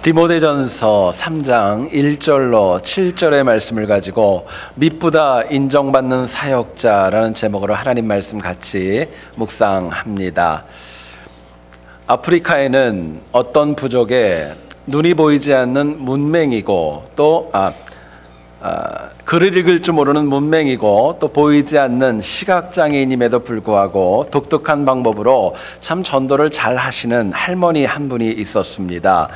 디모데전서 3장 1절로 7절의 말씀을 가지고 미쁘다 인정받는 사역자라는 제목으로 하나님 말씀 같이 묵상합니다. 아프리카에는 어떤 부족에 눈이 보이지 않는 문맹이고 또 글을 읽을 줄 모르는 문맹이고 또 보이지 않는 시각장애인임에도 불구하고 독특한 방법으로 참 전도를 잘 하시는 할머니 한 분이 있었습니다.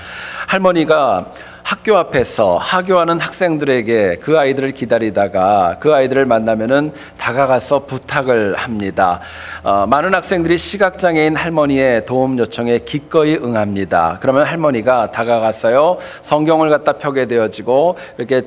할머니가 학교 앞에서 하교하는 학생들에게 그 아이들을 기다리다가 그 아이들을 만나면은 다가가서 부탁을 합니다. 많은 학생들이 시각장애인 할머니의 도움 요청에 기꺼이 응합니다. 그러면 할머니가 다가가서요, 성경을 갖다 펴게 되어지고 이렇게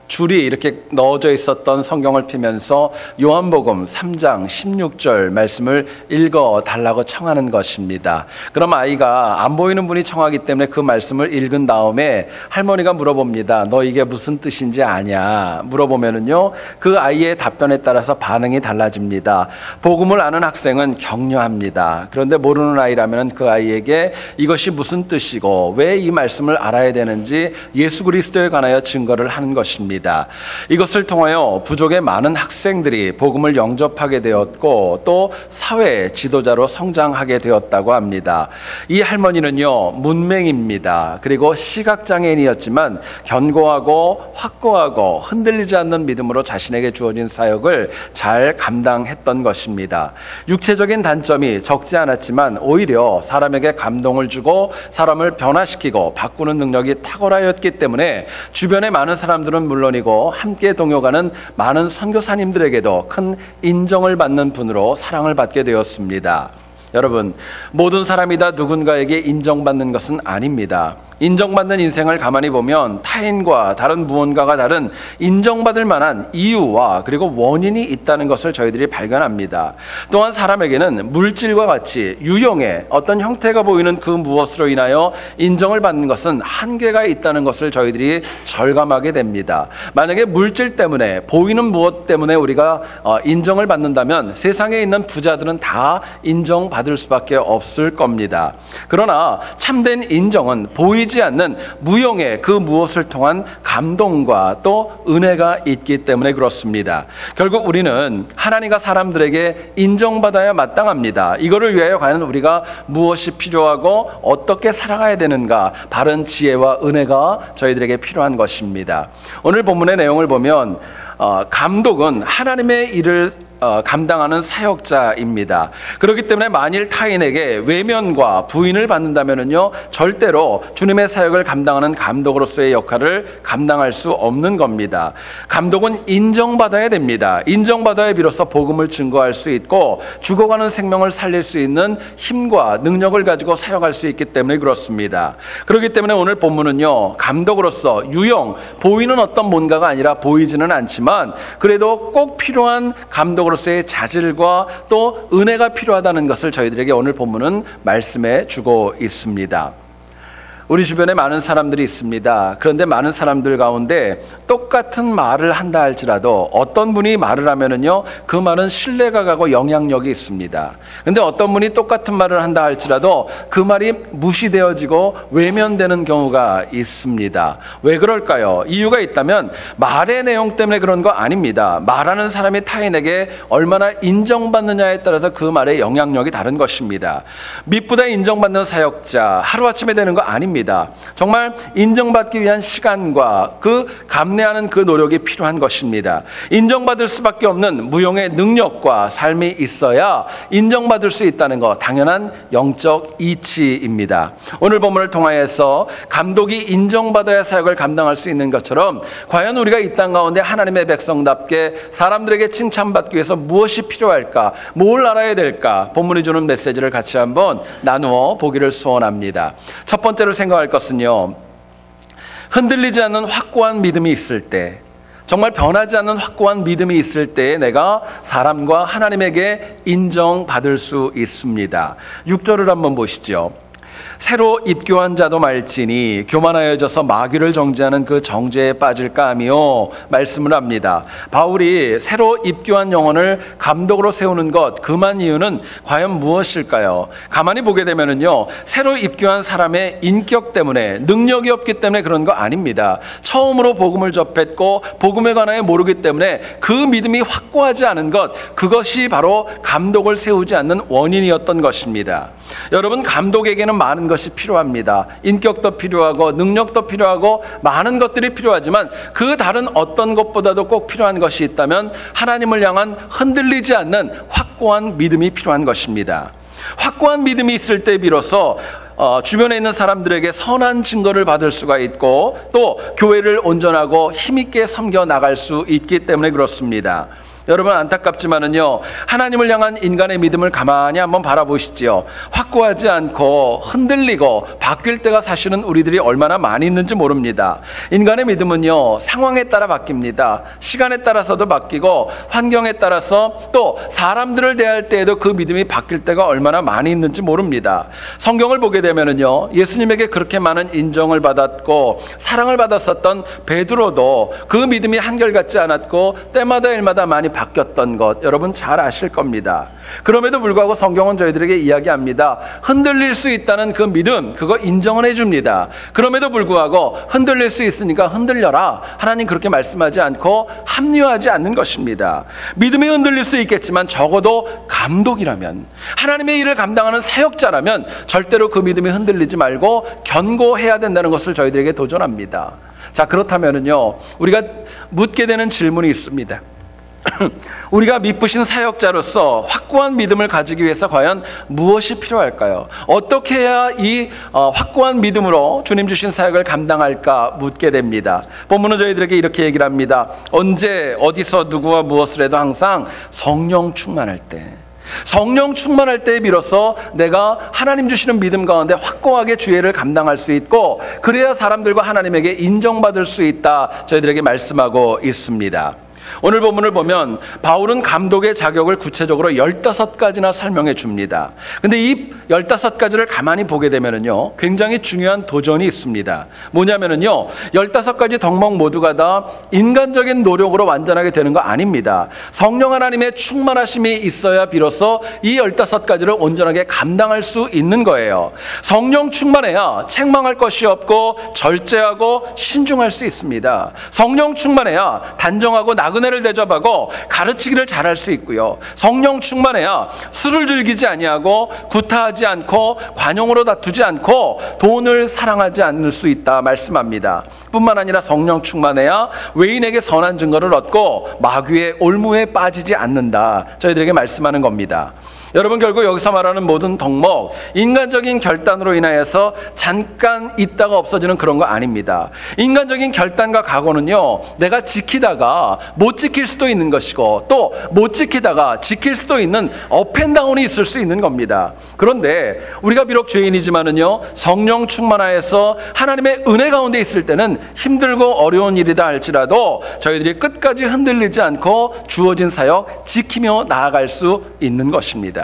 줄이 이렇게 넣어져 있었던 성경을 펴면서 요한복음 3장 16절 말씀을 읽어달라고 청하는 것입니다. 그럼 아이가 안 보이는 분이 청하기 때문에 그 말씀을 읽은 다음에 할머니가 물어봅니다. 너 이게 무슨 뜻인지 아냐? 물어보면은요, 그 아이의 답변에 따라서 반응이 달라집니다. 복음을 아는 학생은 격려합니다. 그런데 모르는 아이라면 그 아이에게 이것이 무슨 뜻이고 왜 이 말씀을 알아야 되는지 예수 그리스도에 관하여 증거를 하는 것입니다. 이것을 통하여 부족의 많은 학생들이 복음을 영접하게 되었고 또 사회 지도자로 성장하게 되었다고 합니다. 이 할머니는요, 문맹입니다. 그리고 시각장애인이었지만 견고하고 확고하고 흔들리지 않는 믿음으로 자신에게 주어진 사역을 잘 감당했던 것입니다. 육체적인 단점이 적지 않았지만 오히려 사람에게 감동을 주고 사람을 변화시키고 바꾸는 능력이 탁월하였기 때문에 주변의 많은 사람들은 물론이고 함께 동역하는 많은 선교사님들에게도 큰 인정을 받는 분으로 사랑을 받게 되었습니다. 여러분, 모든 사람이 다 누군가에게 인정받는 것은 아닙니다. 인정받는 인생을 가만히 보면 타인과 다른 무언가가 다른 인정받을 만한 이유와 그리고 원인이 있다는 것을 저희들이 발견합니다. 또한 사람에게는 물질과 같이 유형의 어떤 형태가 보이는 그 무엇으로 인하여 인정을 받는 것은 한계가 있다는 것을 저희들이 절감하게 됩니다. 만약에 물질 때문에 보이는 무엇 때문에 우리가 인정을 받는다면 세상에 있는 부자들은 다 인정받을 수밖에 없을 겁니다. 그러나 참된 인정은 보이지 않는 무형의 그 무엇을 통한 감동과 또 은혜가 있기 때문에 그렇습니다. 결국 우리는 하나님과 사람들에게 인정받아야 마땅합니다. 이거를 위하여 과연 우리가 무엇이 필요하고 어떻게 살아가야 되는가, 바른 지혜와 은혜가 저희들에게 필요한 것입니다. 오늘 본문의 내용을 보면 감독은 하나님의 일을 감당하는 사역자입니다. 그렇기 때문에 만일 타인에게 외면과 부인을 받는다면요, 절대로 주님의 사역을 감당하는 감독으로서의 역할을 감당할 수 없는 겁니다. 감독은 인정받아야 됩니다. 인정받아야 비로소 복음을 증거할 수 있고 죽어가는 생명을 살릴 수 있는 힘과 능력을 가지고 사역할 수 있기 때문에 그렇습니다. 그렇기 때문에 오늘 본문은요, 감독으로서 유형, 보이는 어떤 뭔가가 아니라 보이지는 않지만 그래도 꼭 필요한 감독으로서의 자질과 또 은혜가 필요하다는 것을 저희들에게 오늘 본문은 말씀해 주고 있습니다. 우리 주변에 많은 사람들이 있습니다. 그런데 많은 사람들 가운데 똑같은 말을 한다 할지라도 어떤 분이 말을 하면은요, 그 말은 신뢰가 가고 영향력이 있습니다. 근데 어떤 분이 똑같은 말을 한다 할지라도 그 말이 무시되어지고 외면되는 경우가 있습니다. 왜 그럴까요? 이유가 있다면 말의 내용 때문에 그런 거 아닙니다. 말하는 사람이 타인에게 얼마나 인정받느냐에 따라서 그 말의 영향력이 다른 것입니다. 미쁘다 인정받는 사역자, 하루아침에 되는 거 아닙니다. 정말 인정받기 위한 시간과 그 감내하는 그 노력이 필요한 것입니다. 인정받을 수밖에 없는 무용의 능력과 삶이 있어야 인정받을 수 있다는 것, 당연한 영적 이치입니다. 오늘 본문을 통하여서 감독이 인정받아야 사역을 감당할 수 있는 것처럼 과연 우리가 이 땅 가운데 하나님의 백성답게 사람들에게 칭찬받기 위해서 무엇이 필요할까, 뭘 알아야 될까, 본문이 주는 메시지를 같이 한번 나누어 보기를 소원합니다. 첫 번째로 생각할 것은요, 흔들리지 않는 확고한 믿음이 있을 때, 정말 변하지 않는 확고한 믿음이 있을 때에 내가 사람과 하나님에게 인정받을 수 있습니다. 6절을 한번 보시죠. 새로 입교한 자도 말지니 교만하여져서 마귀를 정죄하는 그 정죄에 빠질까 하며 말씀을 합니다. 바울이 새로 입교한 영혼을 감독으로 세우는 것, 그만 이유는 과연 무엇일까요? 가만히 보게 되면은요, 새로 입교한 사람의 인격 때문에, 능력이 없기 때문에 그런 거 아닙니다. 처음으로 복음을 접했고 복음에 관하여 모르기 때문에 그 믿음이 확고하지 않은 것, 그것이 바로 감독을 세우지 않는 원인이었던 것입니다. 여러분, 감독에게는 많은 것이 필요합니다. 인격도 필요하고 능력도 필요하고 많은 것들이 필요하지만 그 다른 어떤 것보다도 꼭 필요한 것이 있다면 하나님을 향한 흔들리지 않는 확고한 믿음이 필요한 것입니다. 확고한 믿음이 있을 때 비로소 주변에 있는 사람들에게 선한 증거를 받을 수가 있고 또 교회를 온전하고 힘있게 섬겨 나갈 수 있기 때문에 그렇습니다. 여러분, 안타깝지만은요, 하나님을 향한 인간의 믿음을 가만히 한번 바라보시지요. 확고하지 않고 흔들리고 바뀔 때가 사실은 우리들이 얼마나 많이 있는지 모릅니다. 인간의 믿음은요, 상황에 따라 바뀝니다. 시간에 따라서도 바뀌고 환경에 따라서 또 사람들을 대할 때에도 그 믿음이 바뀔 때가 얼마나 많이 있는지 모릅니다. 성경을 보게 되면은요, 예수님에게 그렇게 많은 인정을 받았고 사랑을 받았었던 베드로도 그 믿음이 한결같지 않았고 때마다 일마다 많이 바뀌었던 것 여러분 잘 아실 겁니다. 그럼에도 불구하고 성경은 저희들에게 이야기합니다. 흔들릴 수 있다는 그 믿음, 그거 인정을 해줍니다. 그럼에도 불구하고 흔들릴 수 있으니까 흔들려라, 하나님 그렇게 말씀하지 않고 합리화하지 않는 것입니다. 믿음이 흔들릴 수 있겠지만 적어도 감독이라면, 하나님의 일을 감당하는 사역자라면 절대로 그 믿음이 흔들리지 말고 견고해야 된다는 것을 저희들에게 도전합니다. 자, 그렇다면은요, 우리가 묻게 되는 질문이 있습니다. 우리가 믿으신 사역자로서 확고한 믿음을 가지기 위해서 과연 무엇이 필요할까요? 어떻게 해야 이 확고한 믿음으로 주님 주신 사역을 감당할까 묻게 됩니다. 본문은 저희들에게 이렇게 얘기를 합니다. 언제 어디서 누구와 무엇을 해도 항상 성령 충만할 때, 성령 충만할 때에 비로소 내가 하나님 주시는 믿음 가운데 확고하게 주의를 감당할 수 있고 그래야 사람들과 하나님에게 인정받을 수 있다, 저희들에게 말씀하고 있습니다. 오늘 본문을 보면 바울은 감독의 자격을 구체적으로 15가지나 설명해 줍니다. 근데 이 15가지를 가만히 보게 되면은요, 굉장히 중요한 도전이 있습니다. 뭐냐면은요, 15가지 덕목 모두가 다 인간적인 노력으로 완전하게 되는 거 아닙니다. 성령 하나님의 충만하심이 있어야 비로소 이 15가지를 온전하게 감당할 수 있는 거예요. 성령 충만해야 책망할 것이 없고 절제하고 신중할 수 있습니다. 성령 충만해야 단정하고 나그네를 대접하고 가르치기를 잘할 수 있고요. 성령 충만해야 술을 즐기지 아니하고 구타하지 않고 관용으로 다투지 않고 돈을 사랑하지 않을 수 있다 말씀합니다. 뿐만 아니라 성령 충만해야 외인에게 선한 증거를 얻고 마귀의 올무에 빠지지 않는다, 저희들에게 말씀하는 겁니다. 여러분, 결국 여기서 말하는 모든 덕목, 인간적인 결단으로 인하여서 잠깐 있다가 없어지는 그런 거 아닙니다. 인간적인 결단과 각오는요, 내가 지키다가 못 지킬 수도 있는 것이고 또 못 지키다가 지킬 수도 있는 업앤다운이 있을 수 있는 겁니다. 그런데 우리가 비록 죄인이지만은요, 성령 충만하여서 하나님의 은혜 가운데 있을 때는 힘들고 어려운 일이다 할지라도 저희들이 끝까지 흔들리지 않고 주어진 사역 지키며 나아갈 수 있는 것입니다.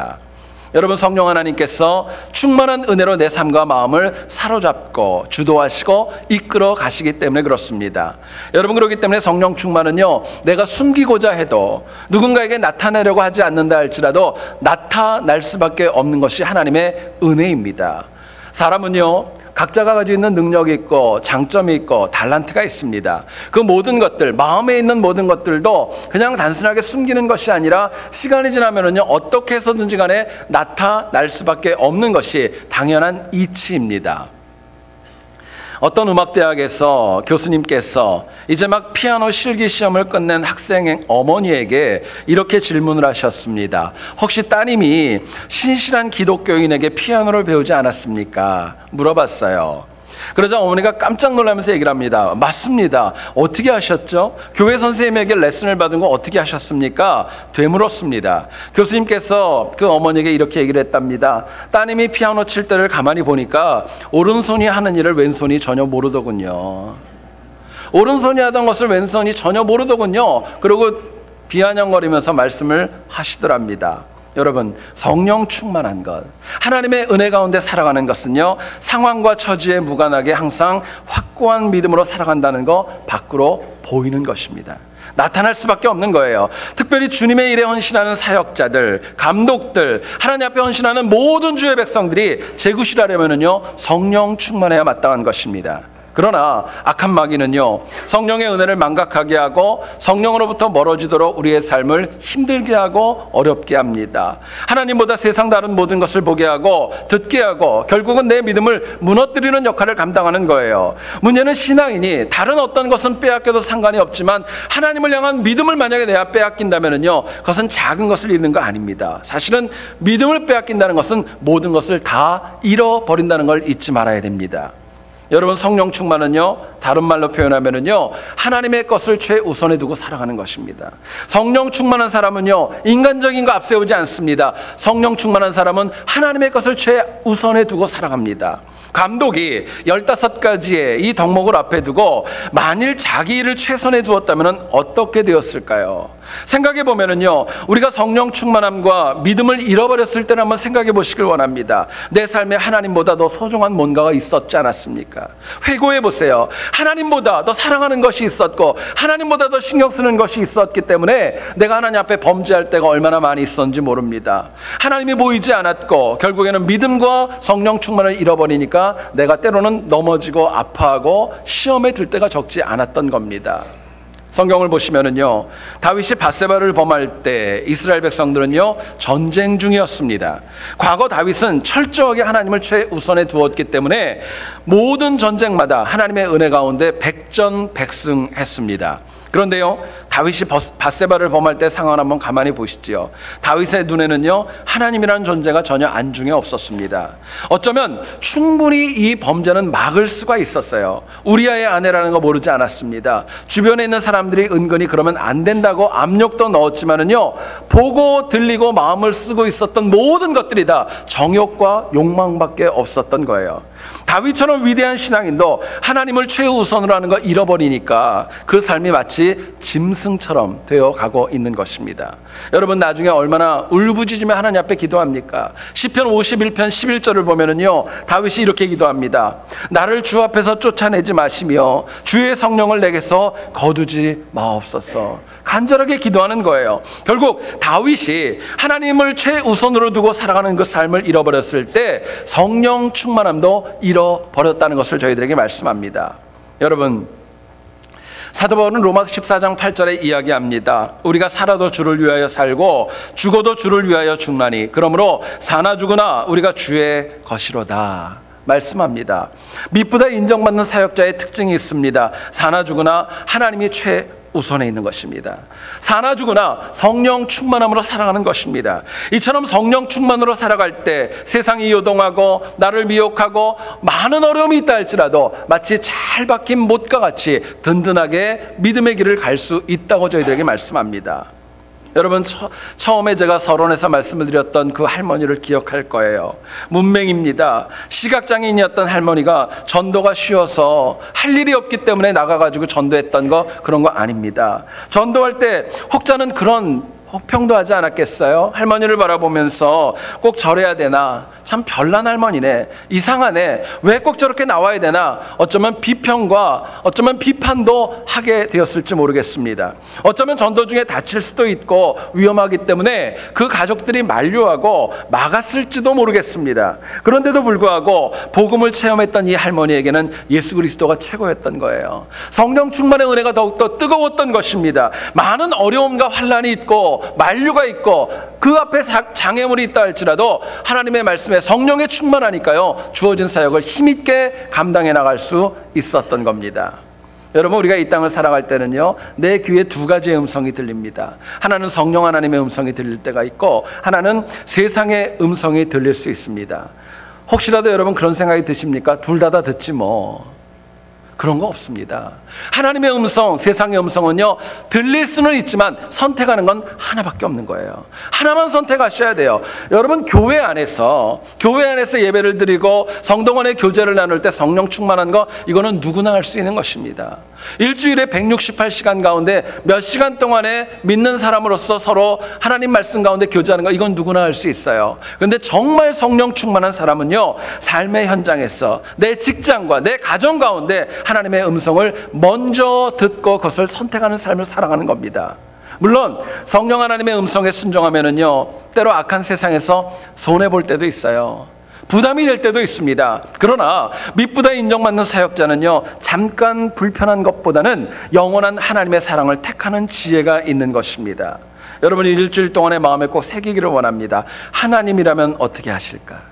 여러분, 성령 하나님께서 충만한 은혜로 내 삶과 마음을 사로잡고 주도하시고 이끌어 가시기 때문에 그렇습니다. 여러분, 그렇기 때문에 성령 충만은요, 내가 숨기고자 해도 누군가에게 나타내려고 하지 않는다 할지라도 나타날 수밖에 없는 것이 하나님의 은혜입니다. 사람은요, 각자가 가지고 있는 능력이 있고 장점이 있고 달란트가 있습니다. 그 모든 것들, 마음에 있는 모든 것들도 그냥 단순하게 숨기는 것이 아니라 시간이 지나면은요, 어떻게 해서든지 간에 나타날 수밖에 없는 것이 당연한 이치입니다. 어떤 음악대학에서 교수님께서 이제 막 피아노 실기 시험을 끝낸 학생 어머니에게 이렇게 질문을 하셨습니다. 혹시 따님이 신실한 기독교인에게 피아노를 배우지 않았습니까? 물어봤어요. 그러자 어머니가 깜짝 놀라면서 얘기를 합니다. 맞습니다. 어떻게 하셨죠? 교회 선생님에게 레슨을 받은 거 어떻게 하셨습니까? 되물었습니다. 교수님께서 그 어머니에게 이렇게 얘기를 했답니다. 따님이 피아노 칠 때를 가만히 보니까 오른손이 하는 일을 왼손이 전혀 모르더군요. 오른손이 하던 것을 왼손이 전혀 모르더군요. 그리고 비아냥거리면서 말씀을 하시더랍니다. 여러분, 성령 충만한 것, 하나님의 은혜 가운데 살아가는 것은요, 상황과 처지에 무관하게 항상 확고한 믿음으로 살아간다는 거 밖으로 보이는 것입니다. 나타날 수밖에 없는 거예요. 특별히 주님의 일에 헌신하는 사역자들, 감독들, 하나님 앞에 헌신하는 모든 주의 백성들이 제굿이라려면은요, 성령 충만해야 마땅한 것입니다. 그러나 악한 마귀는요, 성령의 은혜를 망각하게 하고 성령으로부터 멀어지도록 우리의 삶을 힘들게 하고 어렵게 합니다. 하나님보다 세상 다른 모든 것을 보게 하고 듣게 하고 결국은 내 믿음을 무너뜨리는 역할을 감당하는 거예요. 문제는 신앙인이 다른 어떤 것은 빼앗겨도 상관이 없지만 하나님을 향한 믿음을 만약에 내가 빼앗긴다면요, 그것은 작은 것을 잃는 거 아닙니다. 사실은 믿음을 빼앗긴다는 것은 모든 것을 다 잃어버린다는 걸 잊지 말아야 됩니다. 여러분, 성령 충만은요, 다른 말로 표현하면은요, 하나님의 것을 최우선에 두고 살아가는 것입니다. 성령 충만한 사람은요, 인간적인 거 앞세우지 않습니다. 성령 충만한 사람은 하나님의 것을 최우선에 두고 살아갑니다. 감독이 15가지의 이 덕목을 앞에 두고 만일 자기 일을 최선에 두었다면 어떻게 되었을까요? 생각해 보면은요, 우리가 성령 충만함과 믿음을 잃어버렸을 때는 한번 생각해 보시길 원합니다. 내 삶에 하나님보다 더 소중한 뭔가가 있었지 않았습니까? 회고해 보세요. 하나님보다 더 사랑하는 것이 있었고 하나님보다 더 신경 쓰는 것이 있었기 때문에 내가 하나님 앞에 범죄할 때가 얼마나 많이 있었는지 모릅니다. 하나님이 보이지 않았고 결국에는 믿음과 성령 충만을 잃어버리니까 내가 때로는 넘어지고 아파하고 시험에 들 때가 적지 않았던 겁니다. 성경을 보시면은요, 다윗이 밧세바를 범할 때 이스라엘 백성들은요, 전쟁 중이었습니다. 과거 다윗은 철저하게 하나님을 최우선에 두었기 때문에 모든 전쟁마다 하나님의 은혜 가운데 백전백승했습니다. 그런데요, 다윗이 밧세바를 범할 때 상황을 한번 가만히 보시지요. 다윗의 눈에는요, 하나님이라는 존재가 전혀 안중에 없었습니다. 어쩌면 충분히 이 범죄는 막을 수가 있었어요. 우리아의 아내라는 거 모르지 않았습니다. 주변에 있는 사람들이 은근히 그러면 안 된다고 압력도 넣었지만은요, 보고 들리고 마음을 쓰고 있었던 모든 것들이 다 정욕과 욕망밖에 없었던 거예요. 다윗처럼 위대한 신앙인도 하나님을 최우선으로 하는 거 잃어버리니까 그 삶이 마치 짐승처럼 되어가고 있는 것입니다. 여러분, 나중에 얼마나 울부짖으며 하나님 앞에 기도합니까? 시편 51편 11절을 보면은요, 다윗이 이렇게 기도합니다. 나를 주 앞에서 쫓아내지 마시며 주의 성령을 내게서 거두지 마옵소서. 간절하게 기도하는 거예요. 결국 다윗이 하나님을 최우선으로 두고 살아가는 그 삶을 잃어버렸을 때 성령 충만함도 잃어버렸다는 것을 저희들에게 말씀합니다. 여러분, 사도 바울은 로마서 14장 8절에 이야기합니다. 우리가 살아도 주를 위하여 살고 죽어도 주를 위하여 죽나니 그러므로 사나 죽으나 우리가 주의 것이로다 말씀합니다. 미쁘다 인정받는 사역자의 특징이 있습니다. 사나 죽으나 하나님이 최우선에 있는 것입니다. 사나 죽으나 성령 충만함으로 살아가는 것입니다. 이처럼 성령 충만으로 살아갈 때 세상이 요동하고 나를 미혹하고 많은 어려움이 있다 할지라도 마치 잘 박힌 못과 같이 든든하게 믿음의 길을 갈 수 있다고 저희들에게 말씀합니다. 여러분, 처음에 제가 서론에서 말씀을 드렸던 그 할머니를 기억할 거예요. 문맹입니다. 시각장애인이었던 할머니가 전도가 쉬워서 할 일이 없기 때문에 나가가지고 전도했던 거, 그런 거 아닙니다. 전도할 때 혹자는 그런 혹평도 하지 않았겠어요? 할머니를 바라보면서 꼭 저래야 되나? 참 별난 할머니네. 이상하네. 왜 꼭 저렇게 나와야 되나? 어쩌면 비평과 어쩌면 비판도 하게 되었을지 모르겠습니다. 어쩌면 전도 중에 다칠 수도 있고 위험하기 때문에 그 가족들이 만류하고 막았을지도 모르겠습니다. 그런데도 불구하고 복음을 체험했던 이 할머니에게는 예수 그리스도가 최고였던 거예요. 성령 충만의 은혜가 더욱더 뜨거웠던 것입니다. 많은 어려움과 환난이 있고 만류가 있고 그 앞에 장애물이 있다 할지라도 하나님의 말씀에 성령에 충만하니까요, 주어진 사역을 힘있게 감당해 나갈 수 있었던 겁니다. 여러분, 우리가 이 땅을 살아갈 때는요, 내 귀에 두 가지의 음성이 들립니다. 하나는 성령 하나님의 음성이 들릴 때가 있고 하나는 세상의 음성이 들릴 수 있습니다. 혹시라도 여러분 그런 생각이 드십니까? 둘 다 듣지 뭐. 그런 거 없습니다. 하나님의 음성, 세상의 음성은요, 들릴 수는 있지만 선택하는 건 하나밖에 없는 거예요. 하나만 선택하셔야 돼요. 여러분, 교회 안에서 예배를 드리고 성도간의 교제를 나눌 때 성령 충만한 거, 이거는 누구나 할 수 있는 것입니다. 일주일에 168시간 가운데 몇 시간 동안에 믿는 사람으로서 서로 하나님 말씀 가운데 교제하는 거, 이건 누구나 할 수 있어요. 그런데 정말 성령 충만한 사람은요, 삶의 현장에서 내 직장과 내 가정 가운데 하나님의 음성을 먼저 듣고 그것을 선택하는 삶을 살아가는 겁니다. 물론 성령 하나님의 음성에 순종하면은요, 때로 악한 세상에서 손해볼 때도 있어요. 부담이 될 때도 있습니다. 그러나 밑보다 인정받는 사역자는요, 잠깐 불편한 것보다는 영원한 하나님의 사랑을 택하는 지혜가 있는 것입니다. 여러분이 일주일 동안의 마음에 꼭 새기기를 원합니다. 하나님이라면 어떻게 하실까?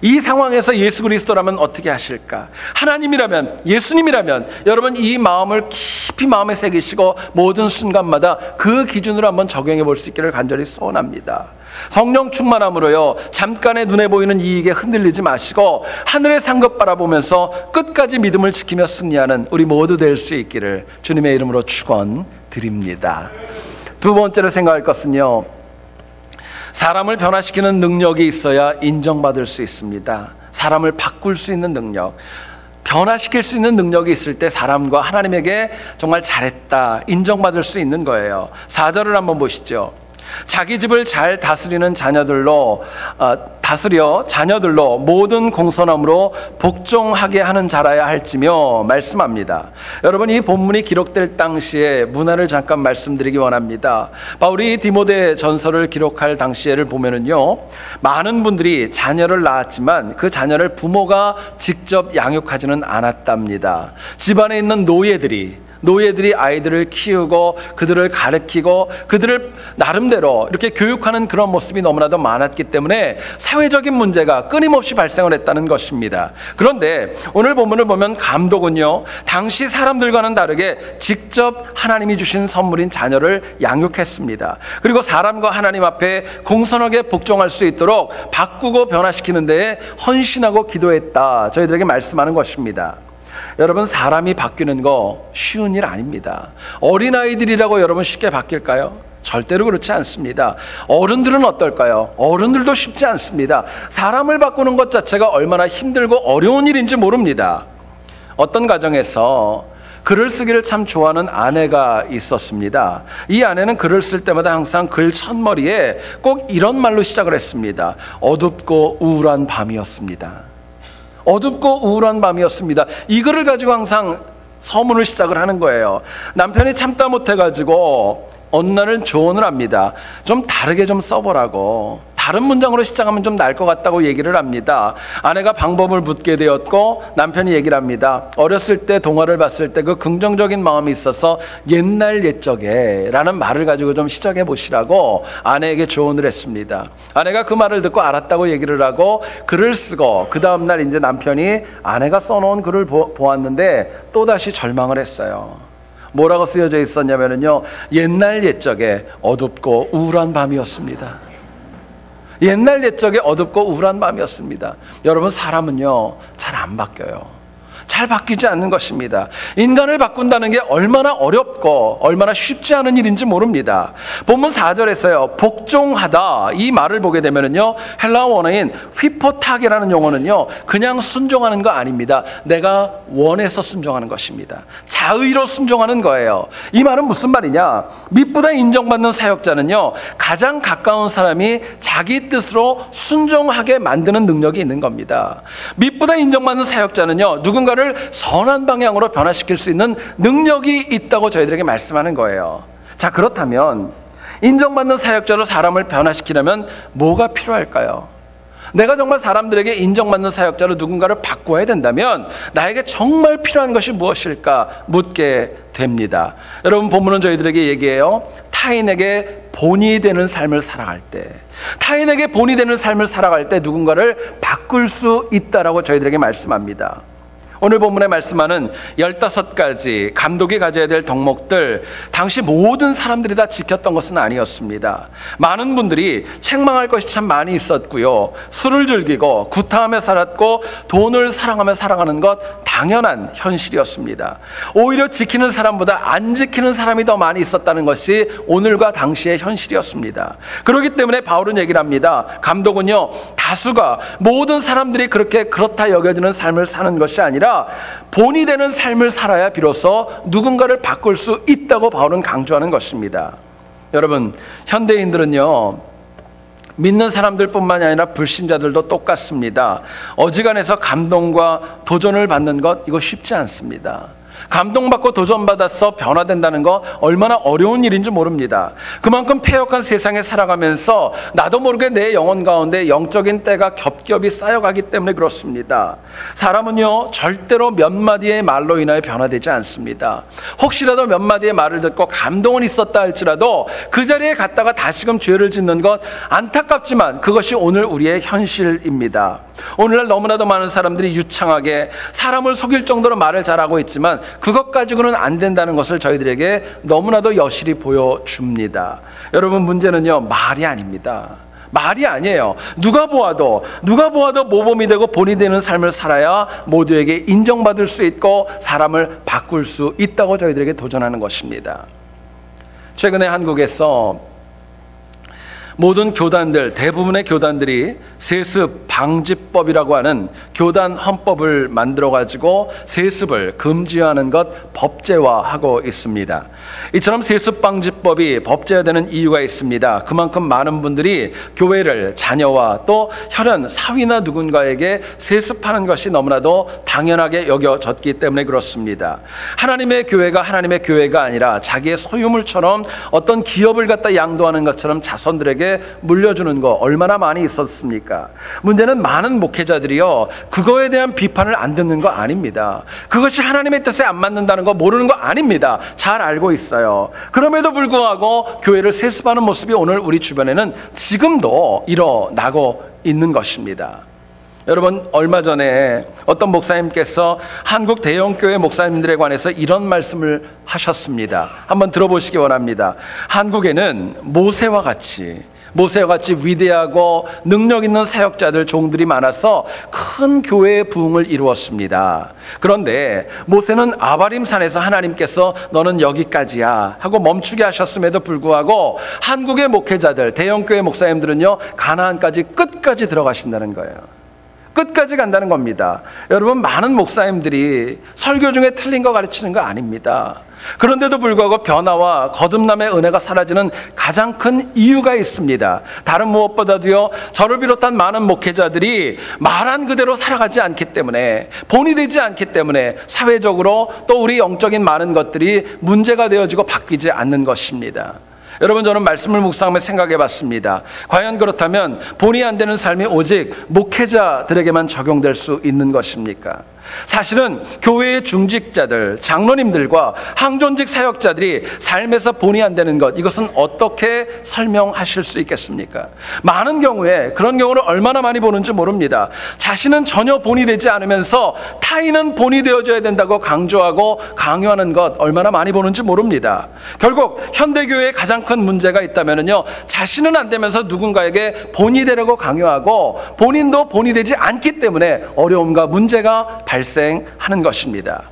이 상황에서 예수 그리스도라면 어떻게 하실까? 하나님이라면, 예수님이라면 여러분 이 마음을 깊이 마음에 새기시고 모든 순간마다 그 기준으로 한번 적용해 볼 수 있기를 간절히 소원합니다. 성령 충만함으로요, 잠깐의 눈에 보이는 이익에 흔들리지 마시고 하늘의 상급 바라보면서 끝까지 믿음을 지키며 승리하는 우리 모두 될 수 있기를 주님의 이름으로 축원드립니다. 두 번째로 생각할 것은요, 사람을 변화시키는 능력이 있어야 인정받을 수 있습니다. 사람을 바꿀 수 있는 능력, 변화시킬 수 있는 능력이 있을 때 사람과 하나님에게 정말 잘했다, 인정받을 수 있는 거예요. 4절을 한번 보시죠. 자기 집을 잘 다스리는 자녀들로 모든 공손함으로 복종하게 하는 자라야 할지며 말씀합니다. 여러분, 이 본문이 기록될 당시에 문화를 잠깐 말씀드리기 원합니다. 바울이 디모데 전서를 기록할 당시에를 보면은요, 많은 분들이 자녀를 낳았지만 그 자녀를 부모가 직접 양육하지는 않았답니다. 집안에 있는 노예들이 아이들을 키우고 그들을 가르치고 그들을 나름대로 이렇게 교육하는 그런 모습이 너무나도 많았기 때문에 사회적인 문제가 끊임없이 발생을 했다는 것입니다. 그런데 오늘 본문을 보면 감독은요, 당시 사람들과는 다르게 직접 하나님이 주신 선물인 자녀를 양육했습니다. 그리고 사람과 하나님 앞에 공손하게 복종할 수 있도록 바꾸고 변화시키는 데에 헌신하고 기도했다, 저희들에게 말씀하는 것입니다. 여러분, 사람이 바뀌는 거 쉬운 일 아닙니다. 어린아이들이라고 여러분 쉽게 바뀔까요? 절대로 그렇지 않습니다. 어른들은 어떨까요? 어른들도 쉽지 않습니다. 사람을 바꾸는 것 자체가 얼마나 힘들고 어려운 일인지 모릅니다. 어떤 가정에서 글을 쓰기를 참 좋아하는 아내가 있었습니다. 이 아내는 글을 쓸 때마다 항상 글 첫머리에 꼭 이런 말로 시작을 했습니다. 어둡고 우울한 밤이었습니다. 어둡고 우울한 밤이었습니다. 이 글을 가지고 항상 서문을 시작을 하는 거예요. 남편이 참다 못해가지고 어느 날은 조언을 합니다. 좀 다르게 좀 써보라고. 다른 문장으로 시작하면 좀 나을 것 같다고 얘기를 합니다. 아내가 방법을 묻게 되었고 남편이 얘기를 합니다. 어렸을 때 동화를 봤을 때 그 긍정적인 마음이 있어서 옛날 옛적에 라는 말을 가지고 좀 시작해 보시라고 아내에게 조언을 했습니다. 아내가 그 말을 듣고 알았다고 얘기를 하고 글을 쓰고 그 다음날 이제 남편이 아내가 써놓은 글을 보았는데 또다시 절망을 했어요. 뭐라고 쓰여져 있었냐면요, 옛날 옛적에 어둡고 우울한 밤이었습니다. 옛날 옛적에 어둡고 우울한 밤이었습니다. 여러분, 사람은요 잘 안 바뀌어요. 잘 바뀌지 않는 것입니다. 인간을 바꾼다는 게 얼마나 어렵고 얼마나 쉽지 않은 일인지 모릅니다. 본문 4절에서요, 복종하다 이 말을 보게 되면은요, 헬라어 원어인 휘포타게라는 용어는요, 그냥 순종하는 거 아닙니다. 내가 원해서 순종하는 것입니다. 자의로 순종하는 거예요. 이 말은 무슨 말이냐? 밑보다 인정받는 사역자는요, 가장 가까운 사람이 자기 뜻으로 순종하게 만드는 능력이 있는 겁니다. 밑보다 인정받는 사역자는요, 누군가를 선한 방향으로 변화시킬 수 있는 능력이 있다고 저희들에게 말씀하는 거예요. 자, 그렇다면 인정받는 사역자로 사람을 변화시키려면 뭐가 필요할까요? 내가 정말 사람들에게 인정받는 사역자로 누군가를 바꿔야 된다면 나에게 정말 필요한 것이 무엇일까 묻게 됩니다. 여러분, 본문은 저희들에게 얘기해요. 타인에게 본이 되는 삶을 살아갈 때, 타인에게 본이 되는 삶을 살아갈 때 누군가를 바꿀 수 있다라고 저희들에게 말씀합니다. 오늘 본문에 말씀하는 15가지 감독이 가져야 될 덕목들, 당시 모든 사람들이 다 지켰던 것은 아니었습니다. 많은 분들이 책망할 것이 참 많이 있었고요. 술을 즐기고 구타하며 살았고 돈을 사랑하며 살아가는 것 당연한 현실이었습니다. 오히려 지키는 사람보다 안 지키는 사람이 더 많이 있었다는 것이 오늘과 당시의 현실이었습니다. 그렇기 때문에 바울은 얘기를 합니다. 감독은요, 다수가 모든 사람들이 그렇다 여겨지는 삶을 사는 것이 아니라 본이 되는 삶을 살아야 비로소 누군가를 바꿀 수 있다고 바울은 강조하는 것입니다. 여러분, 현대인들은요, 믿는 사람들뿐만이 아니라 불신자들도 똑같습니다. 어지간해서 감동과 도전을 받는 것, 이거 쉽지 않습니다. 감동받고 도전받아서 변화된다는 거 얼마나 어려운 일인지 모릅니다. 그만큼 패역한 세상에 살아가면서 나도 모르게 내 영혼 가운데 영적인 때가 겹겹이 쌓여가기 때문에 그렇습니다. 사람은요, 절대로 몇 마디의 말로 인하여 변화되지 않습니다. 혹시라도 몇 마디의 말을 듣고 감동은 있었다 할지라도 그 자리에 갔다가 다시금 죄를 짓는 것, 안타깝지만 그것이 오늘 우리의 현실입니다. 오늘날 너무나도 많은 사람들이 유창하게 사람을 속일 정도로 말을 잘하고 있지만 그것 가지고는 안 된다는 것을 저희들에게 너무나도 여실히 보여줍니다. 여러분, 문제는요, 말이 아닙니다. 말이 아니에요. 누가 보아도 모범이 되고 본이 되는 삶을 살아야 모두에게 인정받을 수 있고 사람을 바꿀 수 있다고 저희들에게 도전하는 것입니다. 최근에 한국에서 모든 교단들, 대부분의 교단들이 세습 방지법이라고 하는 교단 헌법을 만들어가지고 세습을 금지하는 것 법제화하고 있습니다. 이처럼 세습 방지법이 법제화되는 이유가 있습니다. 그만큼 많은 분들이 교회를, 자녀와 또 혈연, 사위나 누군가에게 세습하는 것이 너무나도 당연하게 여겨졌기 때문에 그렇습니다. 하나님의 교회가 하나님의 교회가 아니라 자기의 소유물처럼 어떤 기업을 갖다 양도하는 것처럼 자손들에게 물려주는 거 얼마나 많이 있었습니까? 문제는 많은 목회자들이요, 그거에 대한 비판을 안 듣는 거 아닙니다. 그것이 하나님의 뜻에 안 맞는다는 거 모르는 거 아닙니다. 잘 알고 있어요. 그럼에도 불구하고 교회를 세습하는 모습이 오늘 우리 주변에는 지금도 일어나고 있는 것입니다. 여러분, 얼마 전에 어떤 목사님께서 한국 대형교회 목사님들에 관해서 이런 말씀을 하셨습니다. 한번 들어보시기 원합니다. 한국에는 모세와 같이 위대하고 능력 있는 사역자들, 종들이 많아서 큰 교회의 부흥을 이루었습니다. 그런데 모세는 아바림 산에서 하나님께서 너는 여기까지야 하고 멈추게 하셨음에도 불구하고 한국의 목회자들, 대형교회 목사님들은요, 가나안까지 끝까지 들어가신다는 거예요. 끝까지 간다는 겁니다. 여러분, 많은 목사님들이 설교 중에 틀린 거 가르치는 거 아닙니다. 그런데도 불구하고 변화와 거듭남의 은혜가 사라지는 가장 큰 이유가 있습니다. 다른 무엇보다도요, 저를 비롯한 많은 목회자들이 말한 그대로 살아가지 않기 때문에, 본이 되지 않기 때문에 사회적으로 또 우리 영적인 많은 것들이 문제가 되어지고 바뀌지 않는 것입니다. 여러분, 저는 말씀을 묵상하며 생각해 봤습니다. 과연 그렇다면 본이 안 되는 삶이 오직 목회자들에게만 적용될 수 있는 것입니까? 사실은 교회의 중직자들, 장로님들과 항존직 사역자들이 삶에서 본이 안 되는 것, 이것은 어떻게 설명하실 수 있겠습니까? 많은 경우에 그런 경우를 얼마나 많이 보는지 모릅니다. 자신은 전혀 본이 되지 않으면서 타인은 본이 되어져야 된다고 강조하고 강요하는 것 얼마나 많이 보는지 모릅니다. 결국 현대교회에 가장 큰 문제가 있다면요, 자신은 안 되면서 누군가에게 본이 되려고 강요하고 본인도 본이 되지 않기 때문에 어려움과 문제가 발생하는 것입니다.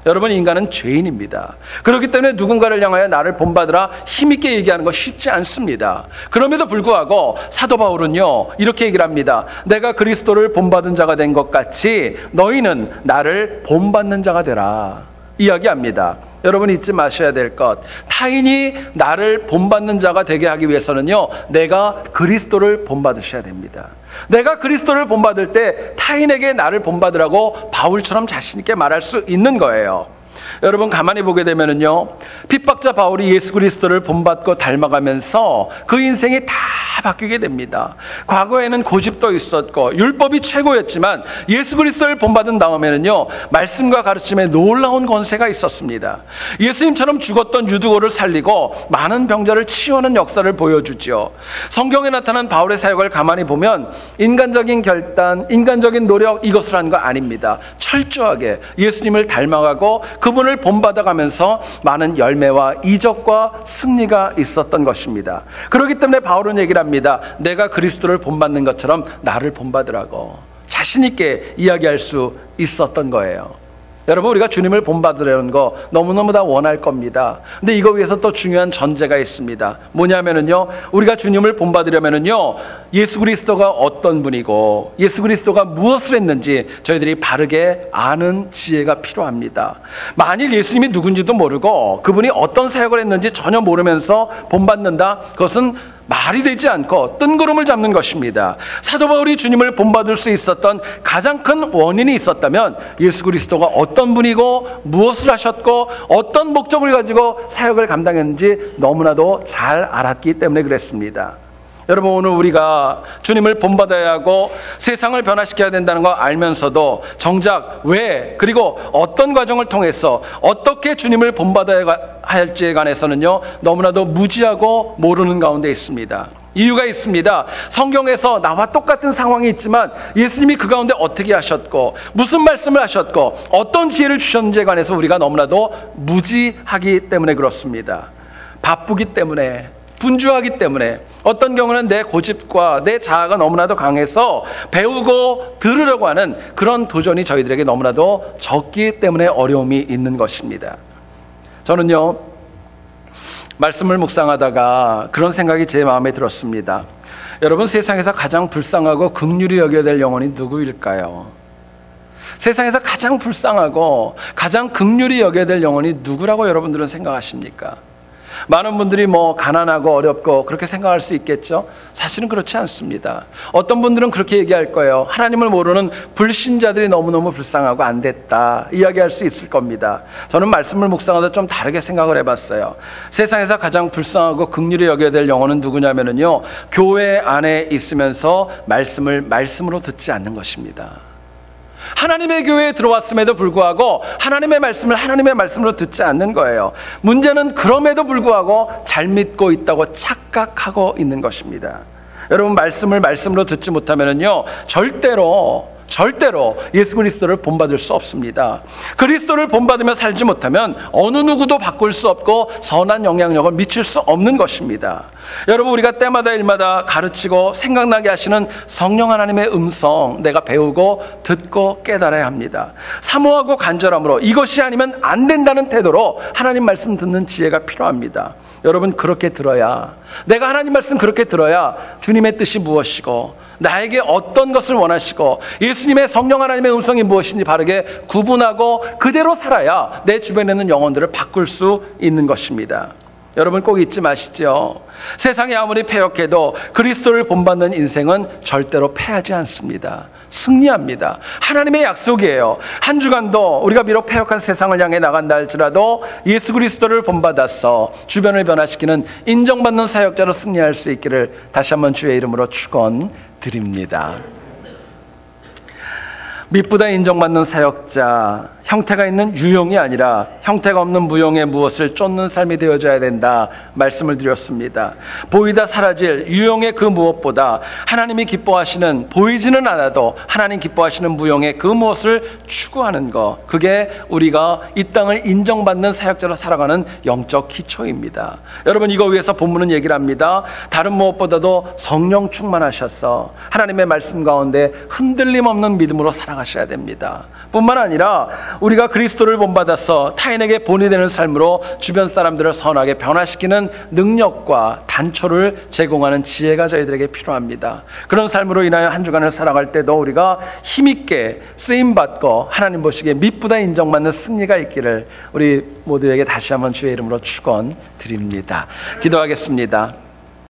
여러분, 인간은 죄인입니다. 그렇기 때문에 누군가를 향하여 나를 본받으라 힘있게 얘기하는 거 쉽지 않습니다. 그럼에도 불구하고 사도 바울은요, 이렇게 얘기를 합니다. 내가 그리스도를 본받은 자가 된 것 같이 너희는 나를 본받는 자가 되라 이야기합니다. 여러분, 잊지 마셔야 될 것, 타인이 나를 본받는 자가 되게 하기 위해서는요, 내가 그리스도를 본받으셔야 됩니다. 내가 그리스도를 본받을 때 타인에게 나를 본받으라고 바울처럼 자신 있게 말할 수 있는 거예요. 여러분, 가만히 보게 되면은요, 핍박자 바울이 예수 그리스도를 본받고 닮아가면서 그 인생이 다 다 바뀌게 됩니다. 과거에는 고집도 있었고 율법이 최고였지만 예수 그리스도를 본받은 다음에는요, 말씀과 가르침에 놀라운 권세가 있었습니다. 예수님처럼 죽었던 유두고를 살리고 많은 병자를 치유하는 역사를 보여주죠. 성경에 나타난 바울의 사역을 가만히 보면 인간적인 결단, 인간적인 노력, 이것을 한 거 아닙니다. 철저하게 예수님을 닮아가고 그분을 본받아가면서 많은 열매와 이적과 승리가 있었던 것입니다. 그렇기 때문에 바울은 얘기를 합니다. 내가 그리스도를 본받는 것처럼 나를 본받으라고 자신 있게 이야기할 수 있었던 거예요. 여러분, 우리가 주님을 본받으려는 거 너무너무 다 원할 겁니다. 근데 이거 위해서 또 중요한 전제가 있습니다. 뭐냐면은요, 우리가 주님을 본받으려면은요, 예수 그리스도가 어떤 분이고 예수 그리스도가 무엇을 했는지 저희들이 바르게 아는 지혜가 필요합니다. 만일 예수님이 누군지도 모르고 그분이 어떤 사역을 했는지 전혀 모르면서 본받는다, 그것은 말이 되지 않고 뜬구름을 잡는 것입니다. 사도 바울이 주님을 본받을 수 있었던 가장 큰 원인이 있었다면 예수 그리스도가 어떤 분이고 무엇을 하셨고 어떤 목적을 가지고 사역을 감당했는지 너무나도 잘 알았기 때문에 그랬습니다. 여러분, 오늘 우리가 주님을 본받아야 하고 세상을 변화시켜야 된다는 거 알면서도 정작 왜, 그리고 어떤 과정을 통해서 어떻게 주님을 본받아야 할지에 관해서는요, 너무나도 무지하고 모르는 가운데 있습니다. 이유가 있습니다. 성경에서 나와 똑같은 상황이 있지만 예수님이 그 가운데 어떻게 하셨고 무슨 말씀을 하셨고 어떤 지혜를 주셨는지에 관해서 우리가 너무나도 무지하기 때문에 그렇습니다. 바쁘기 때문에, 분주하기 때문에, 어떤 경우는 내 고집과 내 자아가 너무나도 강해서 배우고 들으려고 하는 그런 도전이 저희들에게 너무나도 적기 때문에 어려움이 있는 것입니다. 저는요, 말씀을 묵상하다가 그런 생각이 제 마음에 들었습니다. 여러분, 세상에서 가장 불쌍하고 긍휼히 여겨야 될 영혼이 누구일까요? 세상에서 가장 불쌍하고 가장 긍휼히 여겨야 될 영혼이 누구라고 여러분들은 생각하십니까? 많은 분들이 가난하고 어렵고 그렇게 생각할 수 있겠죠? 사실은 그렇지 않습니다. 어떤 분들은 그렇게 얘기할 거예요. 하나님을 모르는 불신자들이 너무너무 불쌍하고 안 됐다, 이야기할 수 있을 겁니다. 저는 말씀을 묵상하다 좀 다르게 생각을 해봤어요. 세상에서 가장 불쌍하고 긍휼히 여겨야 될 영혼은 누구냐면요, 교회 안에 있으면서 말씀을 말씀으로 듣지 않는 것입니다. 하나님의 교회에 들어왔음에도 불구하고 하나님의 말씀을 하나님의 말씀으로 듣지 않는 거예요. 문제는 그럼에도 불구하고 잘 믿고 있다고 착각하고 있는 것입니다. 여러분, 말씀을 말씀으로 듣지 못하면요, 절대로 예수 그리스도를 본받을 수 없습니다. 그리스도를 본받으며 살지 못하면 어느 누구도 바꿀 수 없고 선한 영향력을 미칠 수 없는 것입니다. 여러분, 우리가 때마다 일마다 가르치고 생각나게 하시는 성령 하나님의 음성, 내가 배우고 듣고 깨달아야 합니다. 사모하고 간절함으로, 이것이 아니면 안 된다는 태도로 하나님 말씀 듣는 지혜가 필요합니다. 여러분, 그렇게 들어야, 내가 하나님 말씀 그렇게 들어야 주님의 뜻이 무엇이고 나에게 어떤 것을 원하시고 예수님의 성령 하나님의 음성이 무엇인지 바르게 구분하고 그대로 살아야 내 주변에 있는 영혼들을 바꿀 수 있는 것입니다. 여러분, 꼭 잊지 마시죠. 세상이 아무리 패역해도 그리스도를 본받는 인생은 절대로 패하지 않습니다. 승리합니다. 하나님의 약속이에요. 한 주간도 우리가 비록 패역한 세상을 향해 나간다 할지라도 예수 그리스도를 본받아서 주변을 변화시키는 인정받는 사역자로 승리할 수 있기를 다시 한번 주의 이름으로 축원드립니다. 미쁘다 인정받는 사역자, 형태가 있는 유용이 아니라 형태가 없는 무용에 무엇을 쫓는 삶이 되어져야 된다 말씀을 드렸습니다. 보이다 사라질 유용의 그 무엇보다 하나님이 기뻐하시는, 보이지는 않아도 하나님 기뻐하시는 무용의 그 무엇을 추구하는 것, 그게 우리가 이 땅을 인정받는 사역자로 살아가는 영적 기초입니다. 여러분, 이거 위해서 본문은 얘기를 합니다. 다른 무엇보다도 성령 충만하셔서 하나님의 말씀 가운데 흔들림 없는 믿음으로 살아가셔야 됩니다. 뿐만 아니라 우리가 그리스도를 본받아서 타인에게 본이 되는 삶으로 주변 사람들을 선하게 변화시키는 능력과 단초를 제공하는 지혜가 저희들에게 필요합니다. 그런 삶으로 인하여 한 주간을 살아갈 때도 우리가 힘있게 쓰임받고 하나님 보시기에 미쁘다 인정받는 승리가 있기를 우리 모두에게 다시 한번 주의 이름으로 축원드립니다. 기도하겠습니다.